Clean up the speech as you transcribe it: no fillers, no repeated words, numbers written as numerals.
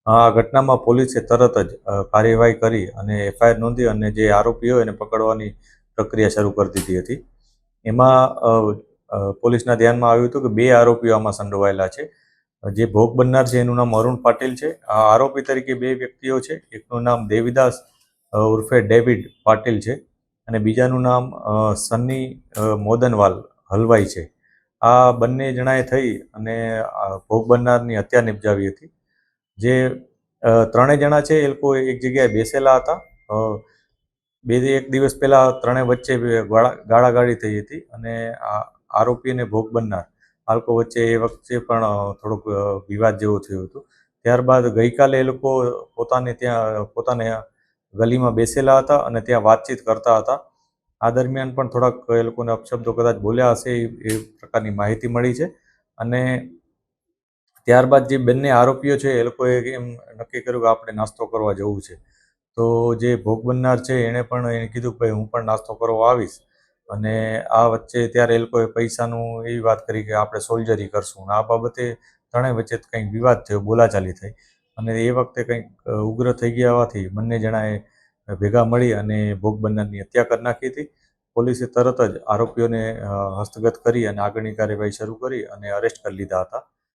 આ ઘટનામાં પોલીસે તરત જ કાર્યવાહી કરી અને એફઆઈઆર નોંધી અને જે આરોપીઓ એને પકડવાની પ્રક્રિયા શરૂ કરી દીધી હતી. એમાં પોલીસના ધ્યાનમાં આવ્યું હતું કે 2 આરોપીઓ આમાં સંડોવાયેલા છે. જે ભોગ બનનાર છે એનું નામ અરુણ પાટીલ છે. આ આરોપી તરીકે 2 વ્યક્તિઓ છે. એકનું નામ દેવીદાસ ઉર્ફે ડેવિડ પાટીલ છે અને બીજાનું નામ સન્ની મોદનવાલ હલવાઈ છે. આ બંને જણાએ થઈ અને ભોગ બનનારની હત્યા નિપજાવી હતી. જે ત્રણેય જણા છે એ લોકો એક જગ્યાએ બેસેલા હતા. એક દિવસ પહેલા ત્રણેય વચ્ચે ગાળાગાળી થઈ હતી અને આરોપી અને ભોગ બનનાર આ લોકો વચ્ચે એ વખતે પણ થોડુંક વિવાદ જેવું થયું હતું. ત્યારબાદ ગઈકાલે એ લોકો પોતાને ગલીમાં બેસેલા હતા અને ત્યાં વાતચીત કરતા હતા. આ દરમિયાન પણ થોડાક એ લોકોને અપશબ્દો કદાચ બોલ્યા હશે એ પ્રકારની માહિતી મળી છે. અને ત્યારબાદ જે બંને આરોપીઓ છે એ લોકોએ એમ નક્કી કર્યું કે આપણે નાસ્તો કરવા જવું છે. તો જે ભોગ બનનાર છે એણે પણ એને કીધું કે ભાઈ હું પણ નાસ્તો કરવા આવીશ. અને આ વચ્ચે ત્યારે એ લોકોએ પૈસાનું એવી વાત કરી કે આપણે સોલ્જરી કરશું. આ બાબતે ત્રણેય વચ્ચે કંઈક વિવાદ થયો, બોલાચાલી થઈ અને એ વખતે કંઈક ઉગ્ર થઈ ગયા હોવાથી બંને જણાએ ભેગા મળી અને ભોગ બનનારની હત્યા કરી નાખી હતી. પોલીસે તરત જ આરોપીઓને હસ્તગત કરી અને આગળની કાર્યવાહી શરૂ કરી અને અરેસ્ટ કરી લીધા હતા.